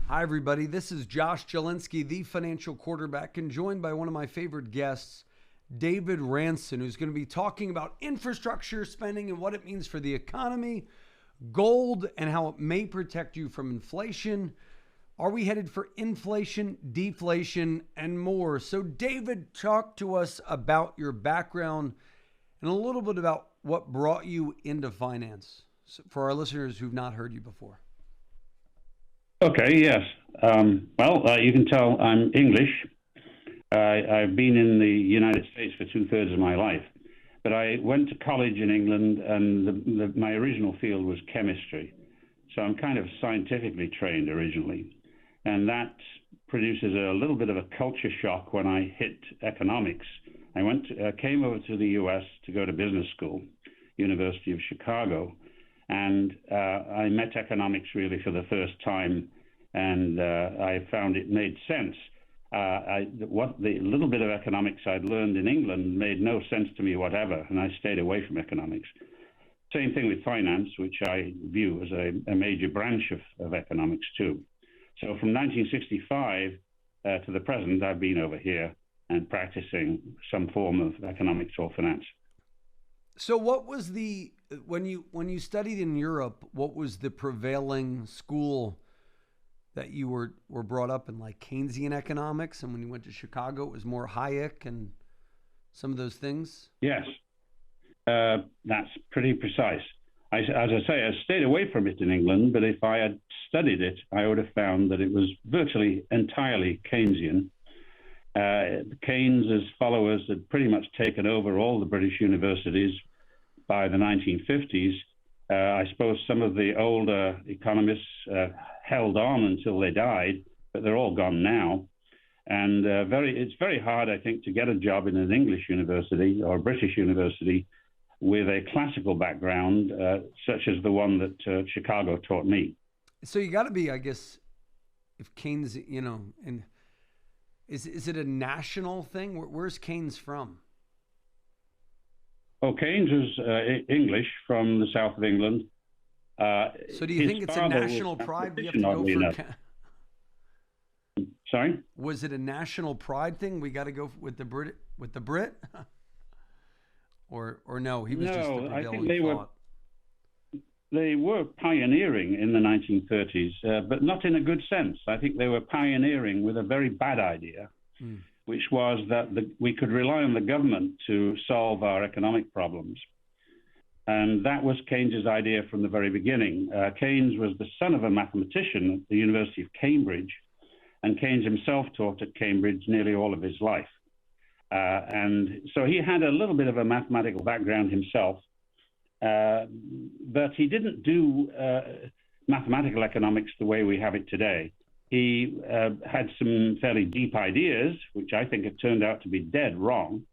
Hi, everybody. This is Josh Jalinski, the financial quarterback, and joined by one of my favorite guests, David Ranson, who's going to be talking about infrastructure spending and what it means for the economy, gold, and how it may protect you from inflation. Are we headed for inflation, deflation, and more? So, David, talk to us about your background and a little bit about what brought you into finance for our listeners who've not heard you before. Okay, yes. You can tell I'm English. I've been in the United States for two-thirds of my life. But I went to college in England, and my original field was chemistry. So I'm kind of scientifically trained originally. And that produces a little bit of a culture shock when I hit economics. I came over to the U.S. to go to business school, University of Chicago. And I met economics really for the first time, and I found it made sense. What the little bit of economics I'd learned in England made no sense to me whatever, and I stayed away from economics. Same thing with finance, which I view as a major branch of economics too. So from 1965 to the present, I've been over here and practicing some form of economics or finance. So what was when you studied in Europe, what was the prevailing school that you were brought up in, like Keynesian economics? And when you went to Chicago, it was more Hayek and some of those things? Yes, that's pretty precise. As I say, I stayed away from it in England, but if I had studied it, I would have found that it was virtually entirely Keynesian. Keynes' followers had pretty much taken over all the British universities by the 1950s. I suppose some of the older economists held on until they died, but they're all gone now. And it's very hard, I think, to get a job in an English university or a British university with a classical background, such as the one that Chicago taught me. So you got to be, I guess, if Keynes, and is it a national thing? Where's Keynes from? Oh, Keynes is English from the south of England. So do you think it's a national pride? We have to go for. Sorry? Was it a national pride thing? We got to go with the Brit, or no? He was just the prevailing thought. They were pioneering in the 1930s, but not in a good sense. I think they were pioneering with a very bad idea, which was that we could rely on the government to solve our economic problems. And that was Keynes's idea from the very beginning. Keynes was the son of a mathematician at the University of Cambridge, and Keynes himself taught at Cambridge nearly all of his life. And so he had a little bit of a mathematical background himself. But he didn't do mathematical economics the way we have it today. He had some fairly deep ideas, which I think have turned out to be dead wrong.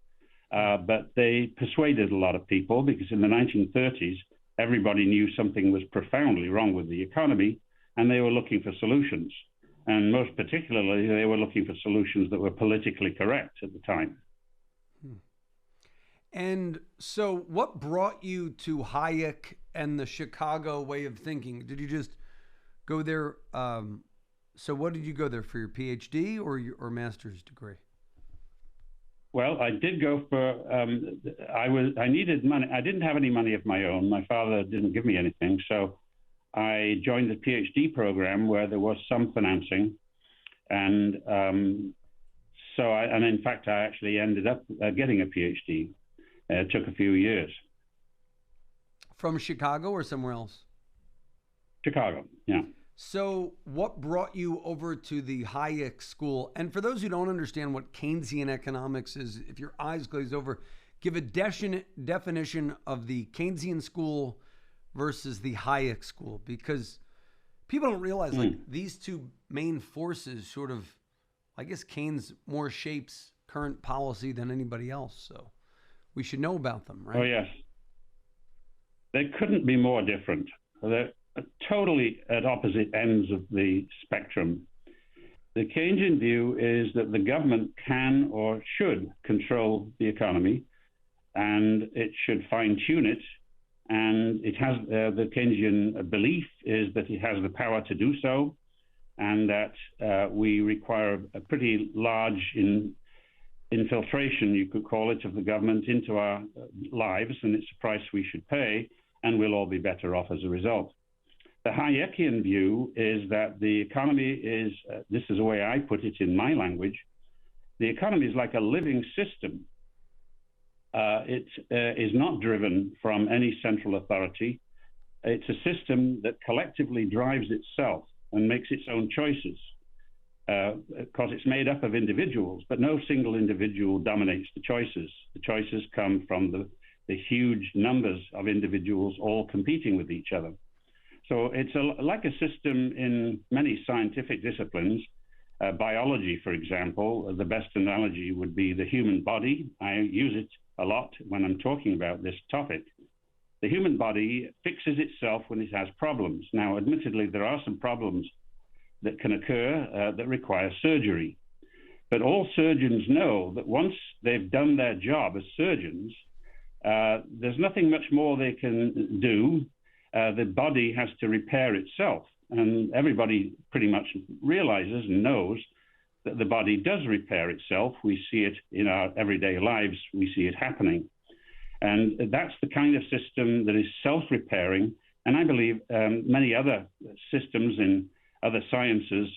But they persuaded a lot of people because in the 1930s, everybody knew something was profoundly wrong with the economy, and they were looking for solutions. And most particularly, they were looking for solutions that were politically correct at the time. And so what brought you to Hayek and the Chicago way of thinking? Did you just go there? So what did you go there for, your PhD or master's degree? Well, I did go for, I needed money. I didn't have any money of my own. My father didn't give me anything. So I joined the PhD program where there was some financing. And in fact, I actually ended up getting a PhD. It took a few years. From Chicago or somewhere else? Chicago, yeah. So what brought you over to the Hayek school? And for those who don't understand what Keynesian economics is, if your eyes glaze over, give a definition of the Keynesian school versus the Hayek school, because people don't realize like these two main forces sort of, I guess Keynes more shapes current policy than anybody else. So we should know about them, right? Oh, yes. They couldn't be more different. They're totally at opposite ends of the spectrum. The Keynesian view is that the government can or should control the economy, and it should fine-tune it. And it has the Keynesian belief is that it has the power to do so. and that we require a pretty large infiltration, you could call it, of the government into our lives, and it's a price we should pay, and we'll all be better off as a result. The Hayekian view is that the economy is, this is the way I put it in my language, the economy is like a living system. It is not driven from any central authority. It's a system that collectively drives itself and makes its own choices, because it's made up of individuals, but no single individual dominates the choices. The choices come from the huge numbers of individuals all competing with each other. So it's like a system in many scientific disciplines. Biology, for example, the best analogy would be the human body. I use it a lot when I'm talking about this topic. The human body fixes itself when it has problems. Now, admittedly, there are some problems that can occur that require surgery. But all surgeons know that once they've done their job as surgeons, there's nothing much more they can do. The body has to repair itself. And everybody pretty much realizes and knows that the body does repair itself. We see it in our everyday lives. We see it happening. And that's the kind of system that is self-repairing. And I believe many other systems in other sciences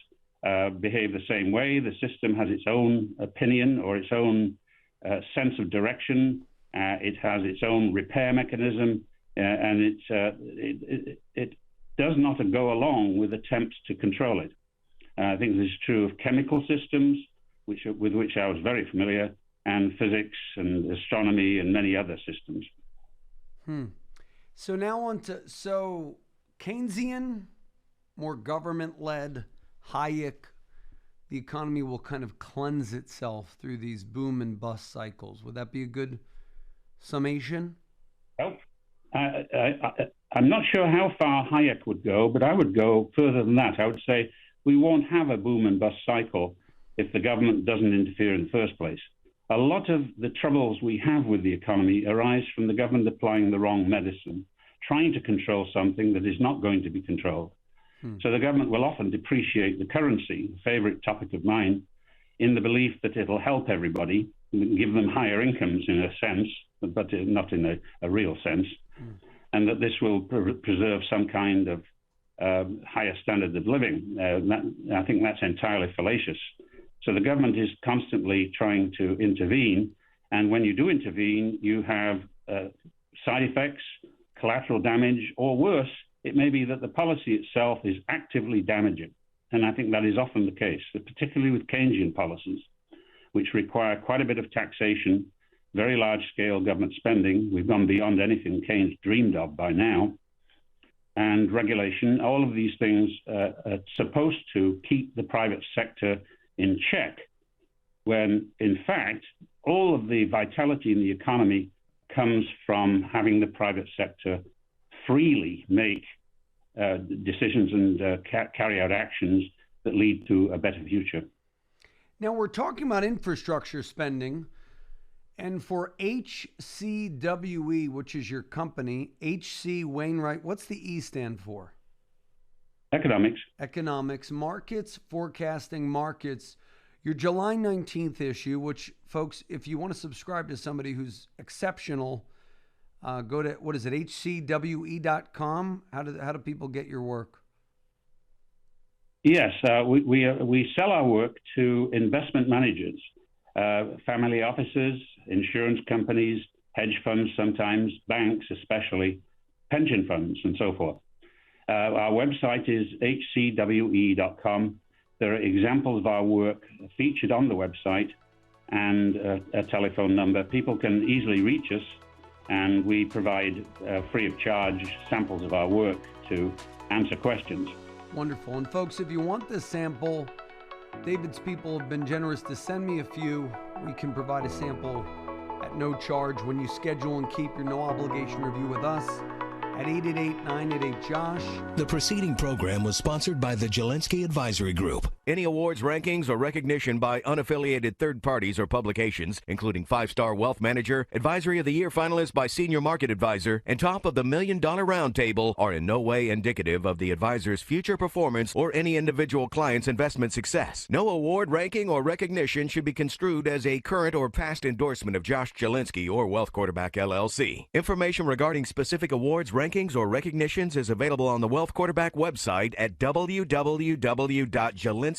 behave the same way. The system has its own opinion or its own sense of direction. It has its own repair mechanism, and it does not go along with attempts to control it. I think this is true of chemical systems, with which I was very familiar, and physics and astronomy and many other systems. So now on to, Keynesian, more government-led, Hayek, the economy will kind of cleanse itself through these boom and bust cycles. Would that be a good summation? Well, I'm not sure how far Hayek would go, but I would go further than that. I would say we won't have a boom and bust cycle if the government doesn't interfere in the first place. A lot of the troubles we have with the economy arise from the government applying the wrong medicine, trying to control something that is not going to be controlled. So the government will often depreciate the currency, a favorite topic of mine, in the belief that it'll help everybody, give them higher incomes in a sense, but not in a real sense, and that this will preserve some kind of higher standard of living. I think that's entirely fallacious. So the government is constantly trying to intervene, and when you do intervene, you have side effects, collateral damage, or worse, it may be that the policy itself is actively damaging. And I think that is often the case, particularly with Keynesian policies, which require quite a bit of taxation, very large-scale government spending. We've gone beyond anything Keynes dreamed of by now. And regulation, all of these things are supposed to keep the private sector in check, when, in fact, all of the vitality in the economy comes from having the private sector freely make decisions and carry out actions that lead to a better future. Now, we're talking about infrastructure spending, and for HCWE, which is your company, HC Wainwright, what's the E stand for? Economics. Economics, markets, forecasting markets. Your July 19th issue, which, folks, if you want to subscribe to somebody who's exceptional, go to, what is it, HCWE.com? How do people get your work? Yes, we sell our work to investment managers, family offices, insurance companies, hedge funds sometimes, banks especially, pension funds, and so forth. Our website is HCWE.com. There are examples of our work featured on the website and a telephone number. People can easily reach us, and we provide free of charge samples of our work to answer questions. Wonderful. And folks, if you want this sample, David's people have been generous to send me a few. We can provide a sample at no charge when you schedule and keep your no obligation review with us at 888-988-JOSH. The preceding program was sponsored by the Jalinski Advisory Group. Any awards, rankings, or recognition by unaffiliated third parties or publications, including 5-Star Wealth Manager, Advisory of the Year finalist by Senior Market Advisor, and Top of the $1 Million Roundtable, are in no way indicative of the advisor's future performance or any individual client's investment success. No award, ranking, or recognition should be construed as a current or past endorsement of Josh Jalinski or Wealth Quarterback LLC. Information regarding specific awards, rankings, or recognitions is available on the Wealth Quarterback website at www.jalinski.org.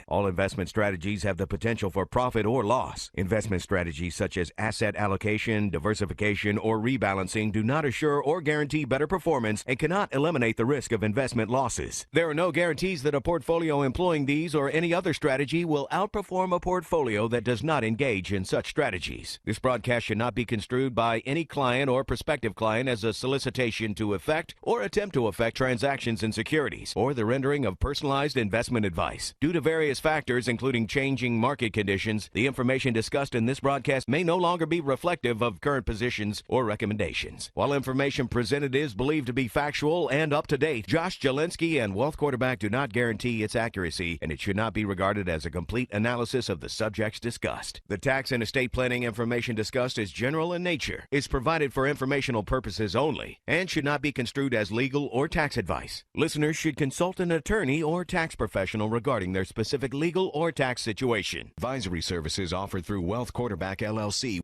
All investment strategies have the potential for profit or loss. Investment strategies such as asset allocation, diversification, or rebalancing do not assure or guarantee better performance and cannot eliminate the risk of investment losses. There are no guarantees that a portfolio employing these or any other strategy will outperform a portfolio that does not engage in such strategies. This broadcast should not be construed by any client or prospective client as a solicitation to effect or attempt to effect transactions in securities or the rendering of personalized investment advice. Due to various factors, including changing market conditions, the information discussed in this broadcast may no longer be reflective of current positions or recommendations. While information presented is believed to be factual and up to date, Josh Jalinski and Wealth Quarterback do not guarantee its accuracy, and it should not be regarded as a complete analysis of the subjects discussed. The tax and estate planning information discussed is general in nature, is provided for informational purposes only, and should not be construed as legal or tax advice. Listeners should consult an attorney or tax professional regarding their specific legal or tax situation. Advisory services offered through Wealth Quarterback LLC.